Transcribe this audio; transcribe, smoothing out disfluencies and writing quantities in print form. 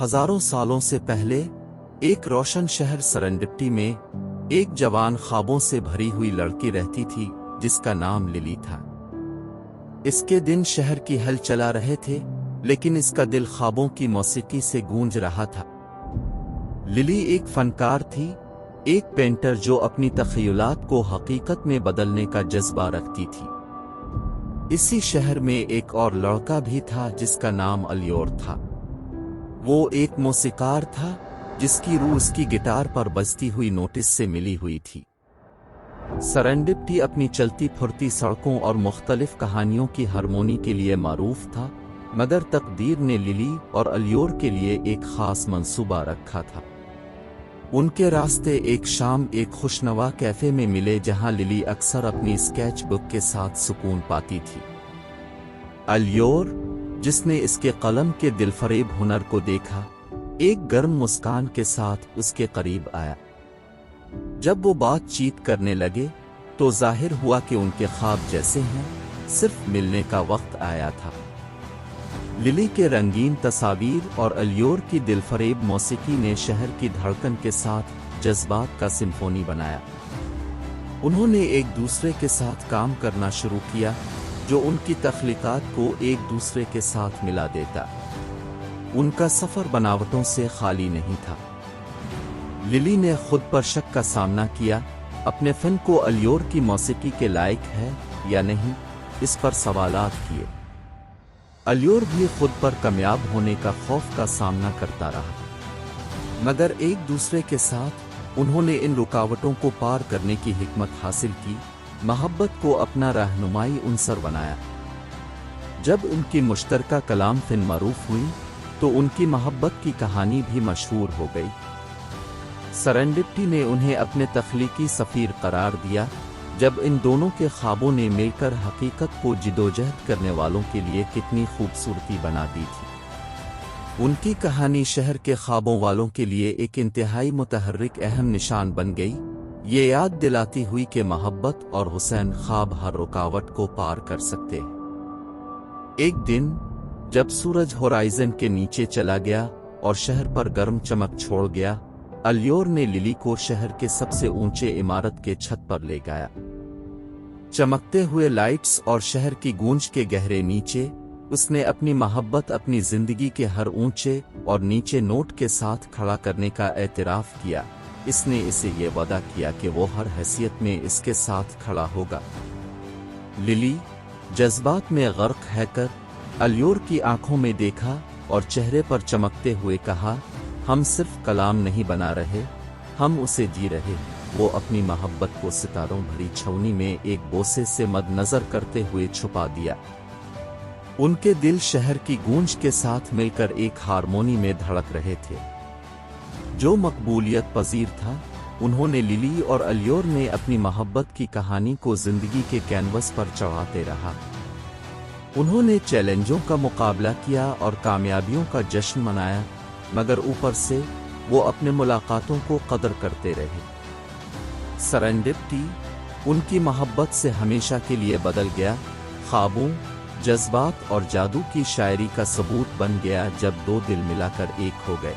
हजारों सालों से पहले एक रोशन शहर सेरेंडिप्टी में एक जवान ख्वाबों से भरी हुई लड़की रहती थी जिसका नाम लिली था। इसके दिन शहर की हल चला रहे थे, लेकिन इसका दिल ख्वाबों की मौसीकी से गूंज रहा था। लिली एक फनकार थी, एक पेंटर जो अपनी तख़य्युलात को हकीकत में बदलने का जज्बा रखती थी। इसी शहर में एक और लड़का भी था जिसका नाम अलियोर था। वो एक मौसीकार था जिसकी रूह उसकी गिटार पर बजती हुई नोटिस से मिली हुई थी। सेरेंडिप्टी अपनी चलती फुरती सड़कों और मुख्तलिफ कहानियों की हारमोनी के लिए मारूफ था, मगर तकदीर ने लिली और अलियोर के लिए एक खास मंसूबा रखा था। उनके रास्ते एक शाम एक खुशनवा कैफे में मिले जहां लिली अक्सर अपनी स्केच बुक के साथ सुकून पाती थी। अलियोर, जिसने इसके कलम के दिलफरेब हुनर को देखा, एक गर्म मुस्कान के साथ उसके करीब आया। जब वो बातचीत करने लगे तो जाहिर हुआ कि उनके ख्वाब जैसे हैं, सिर्फ मिलने का वक्त आया था। लिली के रंगीन तस्वीर और अलियोर की दिलफरेब मौसीकी ने शहर की धड़कन के साथ जज्बात का सिम्फोनी बनाया। उन्होंने एक दूसरे के साथ काम करना शुरू किया, जो उनकी तख्लीकात को एक दूसरे के साथ मिला देता। उनका सफर बनावटों से खाली नहीं था। लिली ने खुद पर शक का सामना किया, अपने फन को अलियोर की मौसीकी के लायक है या नहीं, इस पर सवालात किए। अलियोर भी खुद पर कामयाब होने का खौफ का सामना करता रहा, मगर एक दूसरे के साथ उन्होंने इन रुकावटों को पार करने की हिकमत हासिल की, मोहब्बत को अपना रहनुमाई उनसर बनाया। जब उनकी मुश्तरका कलाम फिन मरूफ हुई तो उनकी मोहब्बत की कहानी भी मशहूर हो गई। सेरेंडिप्टी ने उन्हें अपने तख्लीकी सफ़ीर करार दिया, जब इन दोनों के ख्वाबों ने मिलकर हकीकत को जिदोजहद करने वालों के लिए कितनी खूबसूरती बना दी थी। उनकी कहानी शहर के ख्वाबों वालों के लिए एक इंतहाई मुतहर्रिक अहम निशान बन गई, ये याद दिलाती हुई कि मोहब्बत और हुसैन ख्वाब हर रुकावट को पार कर सकते हैं। एक दिन जब सूरज होराइजन के नीचे चला गया और शहर पर गर्म चमक छोड़ गया, अलियोर ने लिली को शहर के सबसे ऊंचे इमारत के छत पर ले गया। चमकते हुए लाइट्स और शहर की गूंज के गहरे नीचे उसने अपनी मोहब्बत अपनी जिंदगी के हर ऊंचे और नीचे नोट के साथ खड़ा करने का एतराफ किया। इसने इसे ये वादा किया कि वो हर हैसियत में इसके साथ खड़ा होगा। लिली जज्बात में गर्क है कर अलियोर की आंखों में देखा और चेहरे पर चमकते हुए कहा, हम सिर्फ कलाम नहीं बना रहे, हम उसे जी रहे। वो अपनी मोहब्बत को सितारों भरी छौनी में एक बोसे से मद्नजर करते हुए छुपा दिया। उनके दिल शहर की गूंज के साथ मिलकर एक हारमोनी में धड़क रहे थे जो मकबूलियत पजीर था। उन्होंने लिली और अलियोर ने अपनी मोहब्बत की कहानी को जिंदगी के कैनवस पर चढ़ाते रहा। उन्होंने चैलेंजों का मुकाबला किया और कामयाबियों का जश्न मनाया, मगर ऊपर से वो अपने मुलाकातों को कदर करते रहे। सेरेंडिप्टी उनकी मोहब्बत से हमेशा के लिए बदल गया, ख्वाबों, जज्बात और जादू की शायरी का सबूत बन गया जब दो दिल मिलाकर एक हो गए।